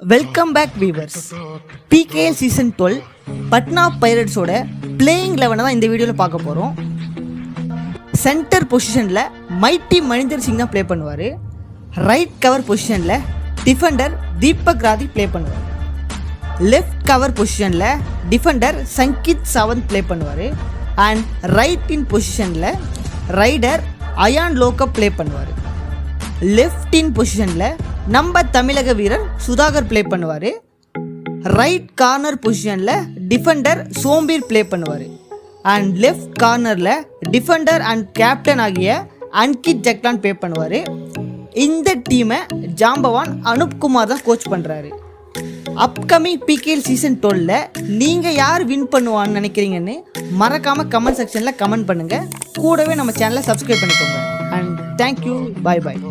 Welcome back viewers. PKL season 12 Patna பைரட்ஸோட playing 11 தான் இந்த வீடியோவில் பார்க்க போகிறோம். சென்டர் பொசிஷனில் மைட்டி மணிந்தர் சிங் தான் ப்ளே பண்ணுவார். ரைட் கவர் பொசிஷனில் டிஃபெண்டர் தீபக் ராதி ப்ளே பண்ணுவார். லெஃப்ட் கவர் பொசிஷனில் டிஃபெண்டர் சங்கித் சாவந்த் ப்ளே பண்ணுவார். அண்ட் ரைட் இன் பொசிஷனில் ரைடர் அயான் லோக்கப் ப்ளே பண்ணுவார். லெஃப்ட் இன் பொசிஷனில் நம்ம தமிழக வீரர் சுதாகர் ப்ளே பண்ணுவார். ரைட் கார்னர் பொசிஷனில் டிஃபெண்டர் சோம்பீர் ப்ளே பண்ணுவார். அண்ட் லெஃப்ட் கார்னரில் டிஃபெண்டர் அண்ட் கேப்டன் ஆகிய அன்கித் ஜக்லான் ப்ளே பண்ணுவார். இந்த டீமை ஜாம்பவான் அனுப்குமார் தான் கோச் பண்ணுறாரு. அப்கமிங் PKL சீசன் 12 நீங்கள் யார் வின் பண்ணுவான்னு நினைக்கிறீங்கன்னு மறக்காமல் கமெண்ட் செக்ஷனில் கமெண்ட் பண்ணுங்கள். கூடவே நம்ம சேனலை சப்ஸ்கிரைப் பண்ணிக்கோங்க. And thank you. Bye bye.